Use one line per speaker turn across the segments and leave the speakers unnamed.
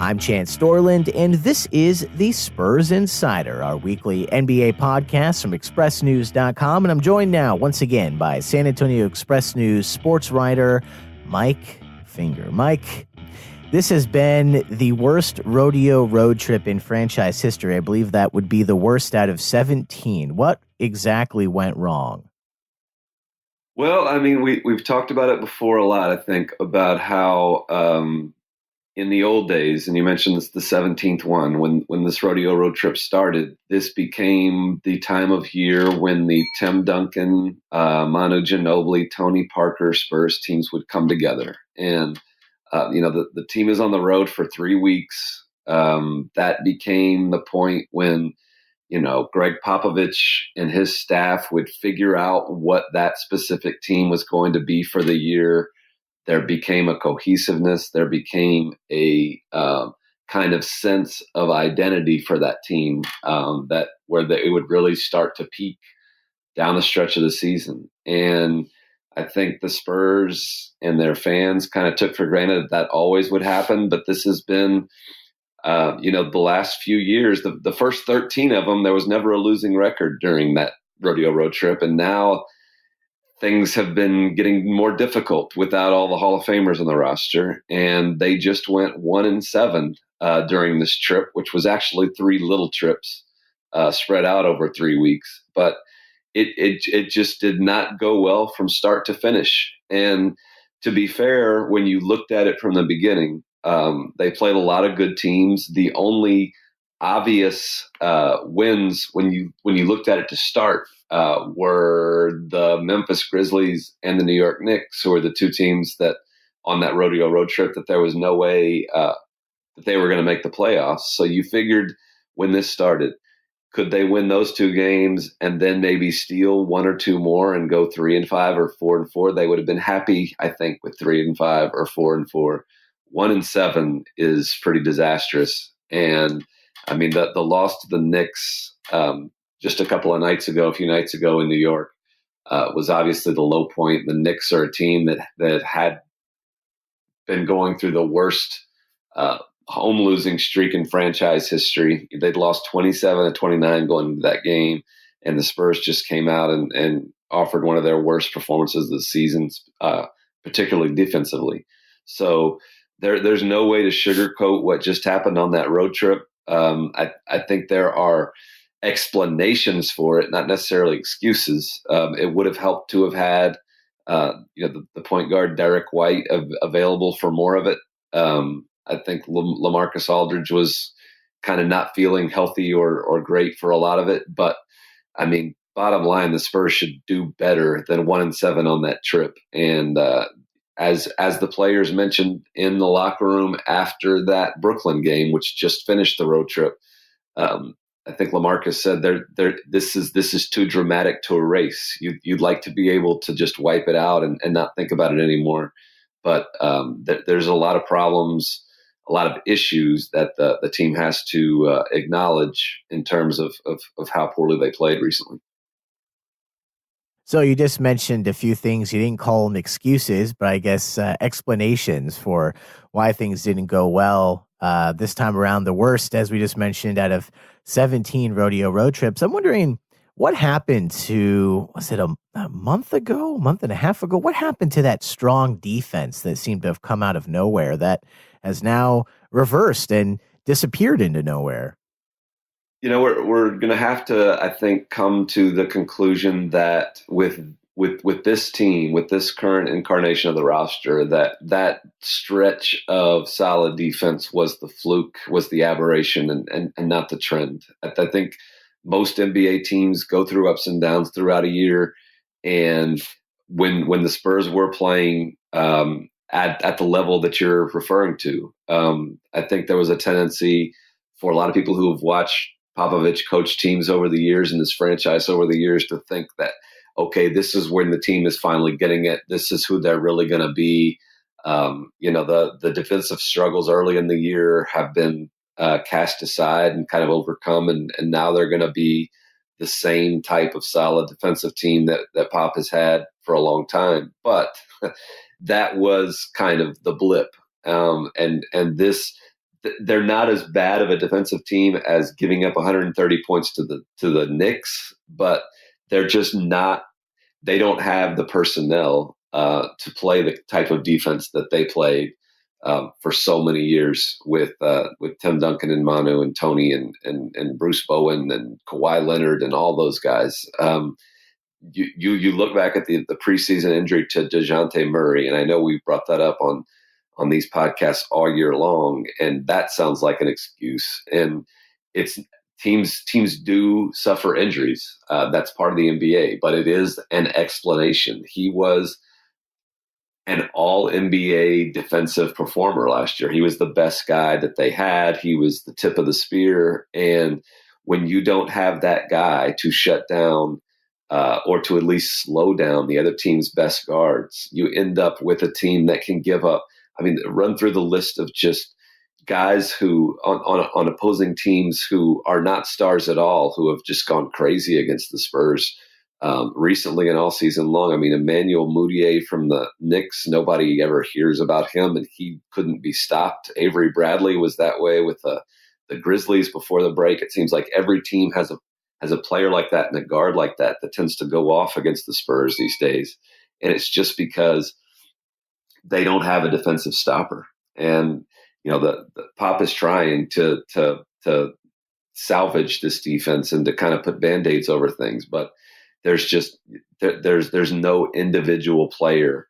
I'm Chance Storland, and this is the Spurs Insider, our weekly NBA podcast from ExpressNews.com. And I'm joined now, once again, by San Antonio Express News sports writer Mike Finger. Mike, this has been the worst rodeo road trip in franchise history. I believe that would be the worst out of 17. What exactly went wrong?
Well, I mean, we've talked about it before a lot, I think, about how in the old days, and you mentioned this, the 17th one, when this rodeo road trip started, this became the time of year when the Tim Duncan, Manu Ginobili, Tony Parker Spurs teams would come together. And, the team is on the road for 3 weeks. That became the point when Greg Popovich and his staff would figure out what that specific team was going to be for the year. There became a cohesiveness. There became a kind of sense of identity for that team it would really start to peak down the stretch of the season. And I think the Spurs and their fans kind of took for granted that always would happen. But this has been the last few years, the first 13 of them, there was never a losing record during that rodeo road trip. And now things have been getting more difficult without all the Hall of Famers on the roster. And they just went 1-7 during this trip, which was actually 3 little trips spread out over 3 weeks. But it just did not go well from start to finish. And to be fair, when you looked at it from the beginning, they played a lot of good teams. The only obvious wins when you looked at it to start were the Memphis Grizzlies and the New York Knicks, who were the 2 teams that on that rodeo road trip that there was no way that they were going to make the playoffs. So you figured when this started, could they win those 2 games and then maybe steal 1 or 2 more and go 3-5 or 4-4? They would have been happy, I think, with 3-5 or 4-4. 1-7 is pretty disastrous. And I mean, the loss to the Knicks just a few nights ago in New York was obviously the low point. The Knicks are a team that had been going through the worst home losing streak in franchise history. They'd lost 27-29 going into that game, and the Spurs just came out and offered one of their worst performances of the season, particularly defensively. So there's no way to sugarcoat what just happened on that road trip. I think there are explanations for it, not necessarily excuses. It would have helped to have had the point guard Derek White available for more of it. I think LaMarcus Aldridge was kind of not feeling healthy or great for a lot of it. But I mean, bottom line, the Spurs should do better than 1-7 on that trip. And as the players mentioned in the locker room after that Brooklyn game, which just finished the road trip, I think LaMarcus said this is too dramatic to erase. You'd like to be able to just wipe it out and not think about it anymore. But there's a lot of problems, a lot of issues that the team has to acknowledge in terms of how poorly they played recently.
So you just mentioned a few things. You didn't call them excuses, but I guess explanations for why things didn't go well this time around. The worst, as we just mentioned, out of 17 rodeo road trips. I'm wondering what happened to, was it a month and a half ago? What happened to that strong defense that seemed to have come out of nowhere that has now reversed and disappeared into nowhere?
We're going to have to, I think, come to the conclusion that with this team, with this current incarnation of the roster, that stretch of solid defense was the fluke, was the aberration, and not the trend. I think most NBA teams go through ups and downs throughout a year, and when the Spurs were playing at the level that you're referring to, I think there was a tendency for a lot of people who have watched Popovich coach teams over the years and this franchise over the years to think that, okay, this is when the team is finally getting it. This is who they're really going to be. The defensive struggles early in the year have been cast aside and kind of overcome, and now they're going to be the same type of solid defensive team that Pop has had for a long time. But that was kind of the blip. And this they're not as bad of a defensive team as giving up 130 points to the Knicks, but they're just not. They don't have the personnel to play the type of defense that they played for so many years with Tim Duncan and Manu and Tony and Bruce Bowen and Kawhi Leonard and all those guys. You look back at the preseason injury to DeJounte Murray, and I know we brought that up on these podcasts all year long, and that sounds like an excuse. And it's teams do suffer injuries. That's part of the NBA, but it is an explanation. He was an all NBA defensive performer last year. He was the best guy that they had. He was the tip of the spear. And when you don't have that guy to shut down or to at least slow down the other team's best guards, you end up with a team that can give up. I mean, run through the list of just guys who on opposing teams who are not stars at all, who have just gone crazy against the Spurs recently and all season long. I mean, Emmanuel Mudiay from the Knicks, nobody ever hears about him, and he couldn't be stopped. Avery Bradley was that way with the Grizzlies before the break. It seems like every team has a player like that and a guard like that tends to go off against the Spurs these days. And it's just because they don't have a defensive stopper. And, the Pop is trying to salvage this defense and to kind of put Band-Aids over things. But there's no individual player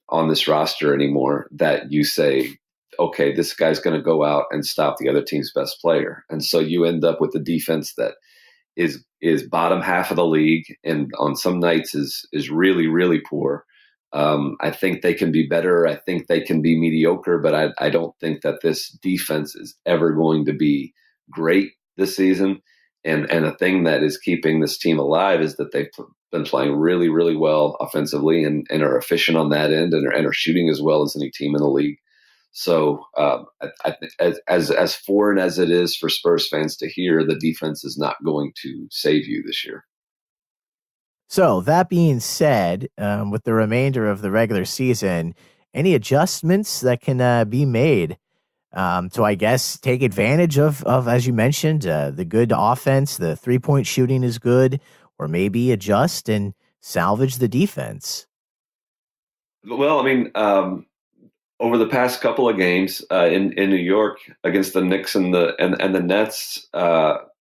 on this roster anymore that you say, okay, this guy's going to go out and stop the other team's best player. And so you end up with a defense that is bottom half of the league, and on some nights is really, really poor. I think they can be better. I think they can be mediocre, but I don't think that this defense is ever going to be great this season. And a thing that is keeping this team alive is that they've been playing really, really well offensively and are efficient on that end and are shooting as well as any team in the league. So I think as foreign as it is for Spurs fans to hear, the defense is not going to save you this year.
So that being said, with the remainder of the regular season, any adjustments that can be made to, I guess, take advantage of as you mentioned, the good offense, the 3-point shooting is good, or maybe adjust and salvage the defense?
Well, I mean, over the past couple of games in New York against the Knicks and the Nets,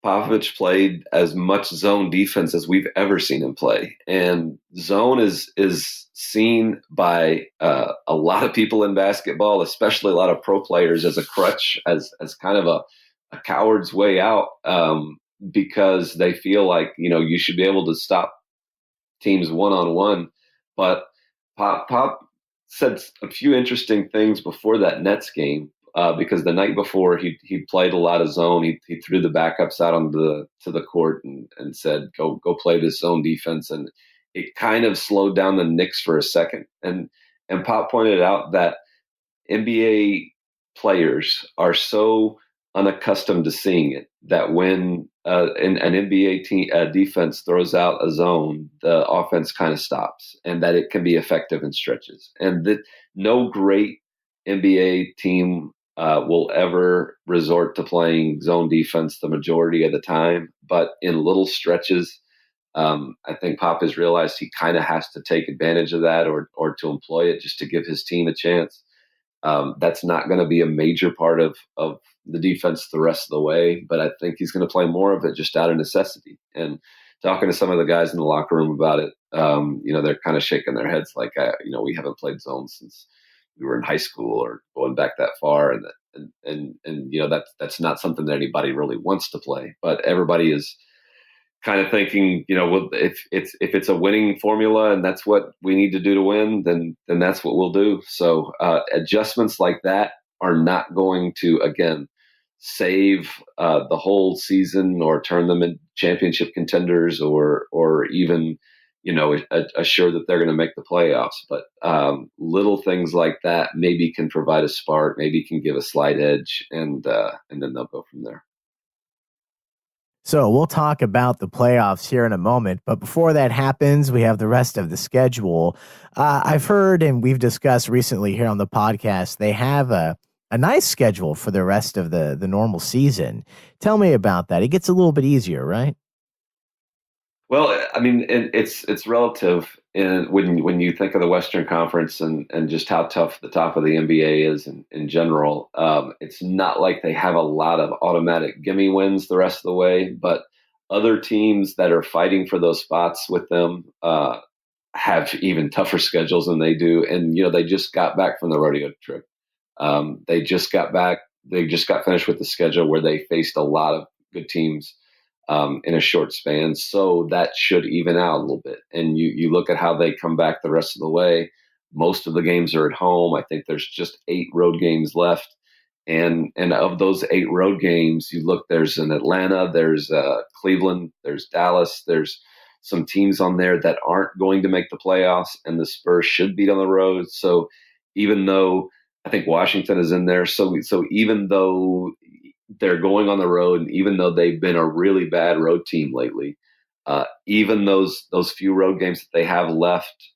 Popovich played as much zone defense as we've ever seen him play, and zone is seen by a lot of people in basketball, especially a lot of pro players, as a crutch, as kind of a coward's way out, because they feel like you should be able to stop teams one-on-one. But Pop said a few interesting things before that Nets game. Because the night before he played a lot of zone, he threw the backups out to the court and said, go play this zone defense, and it kind of slowed down the Knicks for a second. And Pop pointed out that NBA players are so unaccustomed to seeing it that when an NBA team defense throws out a zone, the offense kind of stops, and that it can be effective in stretches, and that no great NBA team will ever resort to playing zone defense the majority of the time. But in little stretches, I think Pop has realized he kind of has to take advantage of that or to employ it just to give his team a chance. That's not going to be a major part of the defense the rest of the way, but I think he's going to play more of it just out of necessity. And talking to some of the guys in the locker room about it, they're kind of shaking their heads like, we haven't played zone since we were in high school or going back that far. And that's not something that anybody really wants to play, but everybody is kind of thinking, well, if it's a winning formula and that's what we need to do to win, then that's what we'll do. So adjustments like that are not going to, again, save the whole season or turn them into championship contenders or even assure that they're going to make the playoffs. But little things like that maybe can provide a spark, maybe can give a slight edge, and then they'll go from there.
So we'll talk about the playoffs here in a moment, but before that happens, we have the rest of the schedule. I've heard, and we've discussed recently here on the podcast, they have a a nice schedule for the rest of the normal season. Tell me about that. It gets a little bit easier, right?
Well, I mean, it's relative when you think of the Western Conference and just how tough the top of the NBA is in general. It's not like they have a lot of automatic gimme wins the rest of the way, but other teams that are fighting for those spots with them have even tougher schedules than they do. And they just got back from the rodeo trip. They just got back. They just got finished with the schedule where they faced a lot of good teams in a short span. So that should even out a little bit. And you look at how they come back the rest of the way. Most of the games are at home. I think there's just 8 road games left. And of those 8 road games, you look, there's an Atlanta, there's Cleveland, there's Dallas, there's some teams on there that aren't going to make the playoffs, and the Spurs should beat on the road. So even though I think Washington is in there, so even though they're going on the road, and even though they've been a really bad road team lately, even those few road games that they have left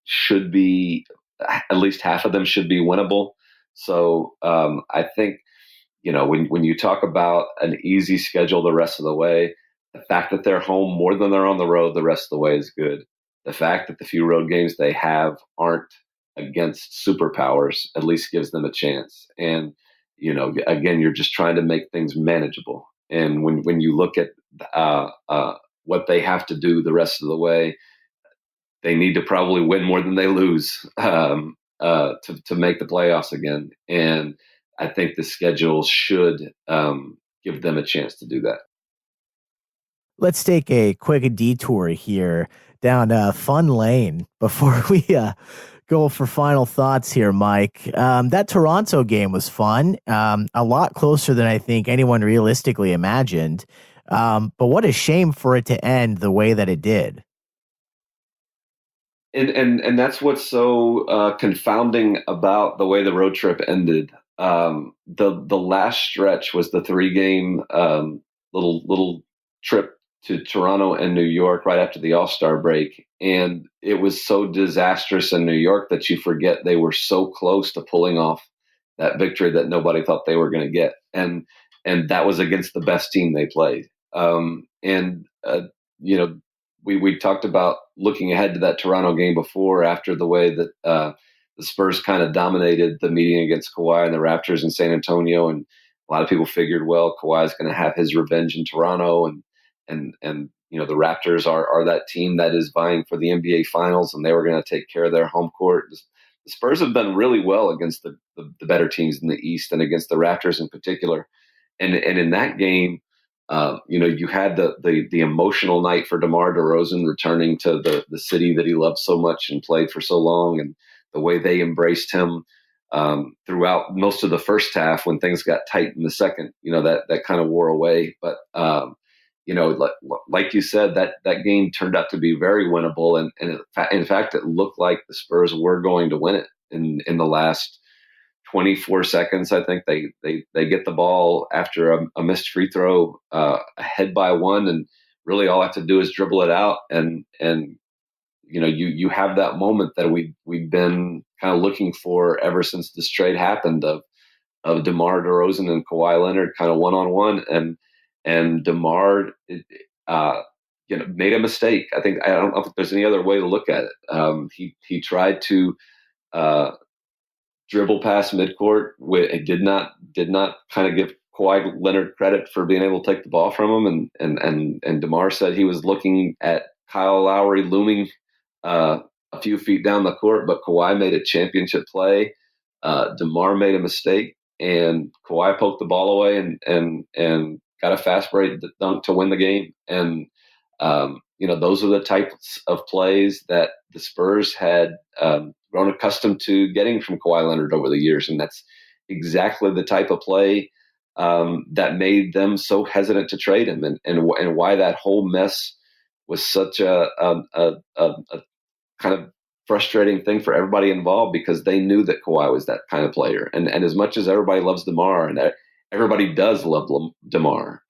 should be, at least half of them should be winnable. So I think when you talk about an easy schedule the rest of the way, the fact that they're home more than they're on the road the rest of the way is good. The fact that the few road games they have aren't against superpowers at least gives them a chance. And again, you're just trying to make things manageable. And when you look at what they have to do the rest of the way, they need to probably win more than they lose to make the playoffs again. And I think the schedule should give them a chance to do that.
Let's take a quick detour here down Fun Lane before we go for final thoughts here, Mike. That Toronto game was fun, a lot closer than I think anyone realistically imagined. But what a shame for it to end the way that it did.
And that's what's so confounding about the way the road trip ended. The last stretch was the 3-game little trip to Toronto and New York right after the All-Star break, and it was so disastrous in New York that you forget they were so close to pulling off that victory that nobody thought they were going to get, and that was against the best team they played. And we talked about looking ahead to that Toronto game before, after the way that the Spurs kind of dominated the meeting against Kawhi and the Raptors in San Antonio, and a lot of people figured, well, Kawhi is going to have his revenge in Toronto, and the Raptors are that team that is vying for the NBA Finals, and they were going to take care of their home court. The Spurs have done really well against the better teams in the East and against the Raptors in particular, and in that game. You had the emotional night for DeMar DeRozan returning to the city that he loved so much and played for so long, and the way they embraced him throughout most of the first half when things got tight in the second. That kind of wore away. But like you said, that game turned out to be very winnable, and in fact, it looked like the Spurs were going to win it in the last 24 seconds. I think they get the ball after a missed free throw, ahead by 1, and really all I have to do is dribble it out, and you have that moment that we've been kind of looking for ever since this trade happened, of DeMar DeRozan and Kawhi Leonard kind of one-on-one, and DeMar made a mistake. I don't know if there's any other way to look at it. He tried to dribble past midcourt. It did not kind of give Kawhi Leonard credit for being able to take the ball from him, and DeMar said he was looking at Kyle Lowry looming a few feet down the court, but Kawhi made a championship play. DeMar made a mistake, and Kawhi poked the ball away and got a fast break dunk to win the game. And those are the types of plays that the Spurs had grown accustomed to getting from Kawhi Leonard over the years, and that's exactly the type of play that made them so hesitant to trade him, and why that whole mess was such a kind of frustrating thing for everybody involved, because they knew that Kawhi was that kind of player, and as much as everybody loves DeMar, and everybody does love DeMar,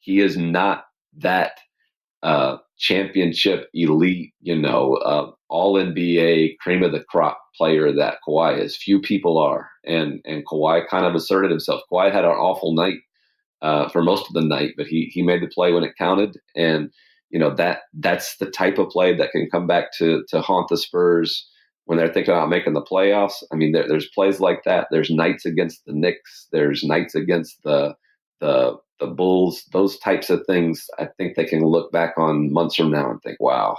he is not that championship elite, all NBA cream of the crop player that Kawhi is. Few people are, and Kawhi kind of asserted himself. Kawhi had an awful night for most of the night, but he made the play when it counted, and that's the type of play that can come back to haunt the Spurs when they're thinking about making the playoffs. I mean, there's plays like that. There's nights against the Knicks. There's nights against the Bulls. Those types of things, I think they can look back on months from now and think, wow,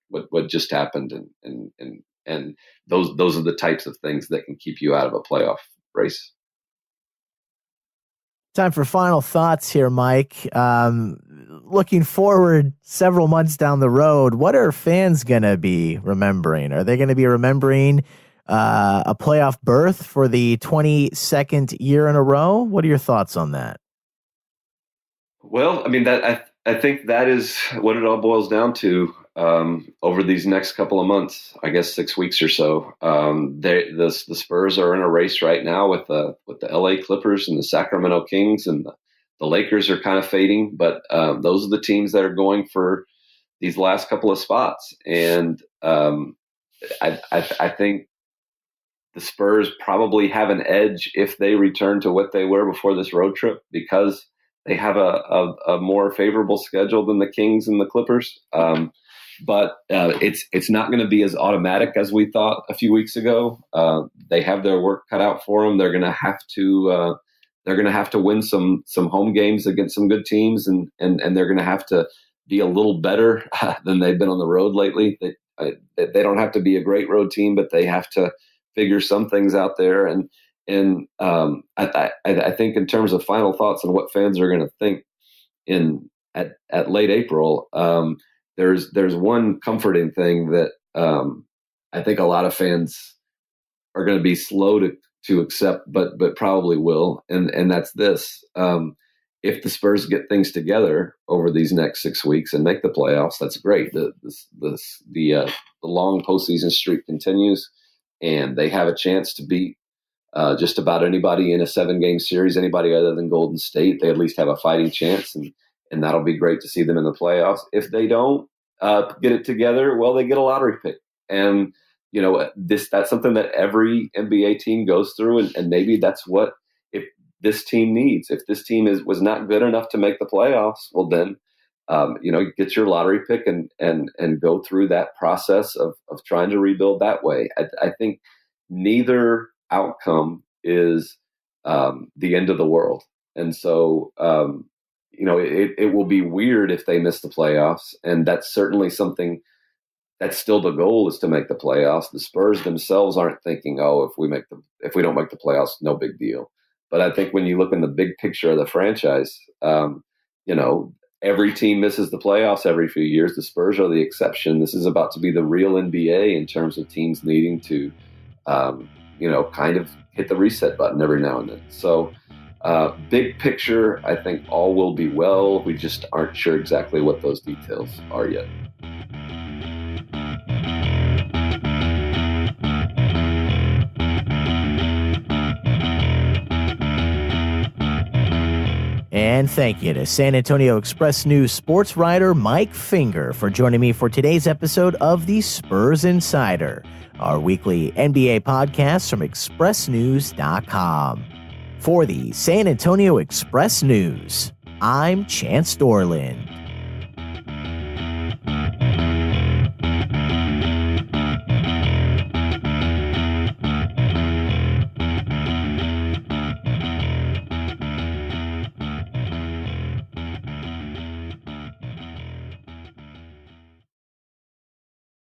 what just happened, and those are the types of things that can keep you out of a playoff race.
Time for final thoughts here, Mike. Looking forward several months down the road, what are fans going to be remembering? Are they going to be remembering a playoff berth for the 22nd year in a row? What are your thoughts on that?
Well, I mean, I think that is what it all boils down to over these next couple of months, I guess 6 weeks or so. The Spurs are in a race right now with the LA Clippers and the Sacramento Kings, and the Lakers are kind of fading, but those are the teams that are going for these last couple of spots. And I think the Spurs probably have an edge if they return to what they were before this road trip, because they have a more favorable schedule than the Kings and the Clippers. But it's not going to be as automatic as we thought a few weeks ago. They have their work cut out for them. They're going to have to win some home games against some good teams, and they're going to have to be a little better than they've been on the road lately. They don't have to be a great road team, but they have to figure some things out there. And I think in terms of final thoughts on what fans are going to think at late April, there's one comforting thing that I think a lot of fans are going to be slow to accept, but probably will, and that's this: if the Spurs get things together over these next 6 weeks and make the playoffs, that's great. The long postseason streak continues, and they have a chance to beat just about anybody in a 7-game series, anybody other than Golden State. They at least have a fighting chance, and that'll be great to see them in the playoffs. If they don't get it together, well, they get a lottery pick. And, that's something that every NBA team goes through. And maybe that's what if this team needs. If this team was not good enough to make the playoffs, well, then, get your lottery pick and go through that process of trying to rebuild that way. I think neither outcome is the end of the world. And so, it will be weird if they miss the playoffs. And that's certainly something that's still the goal, is to make the playoffs. The Spurs themselves aren't thinking, oh, if we don't make the playoffs, no big deal. But I think when you look in the big picture of the franchise, every team misses the playoffs every few years. The Spurs are the exception. This is about to be the real NBA in terms of teams needing to, kind of hit the reset button every now and then. So, big picture, I think all will be well. We just aren't sure exactly what those details are yet.
And thank you to San Antonio Express News sports writer Mike Finger for joining me for today's episode of the Spurs Insider, our weekly NBA podcast from expressnews.com. For the San Antonio Express News, I'm Chance Dorlin.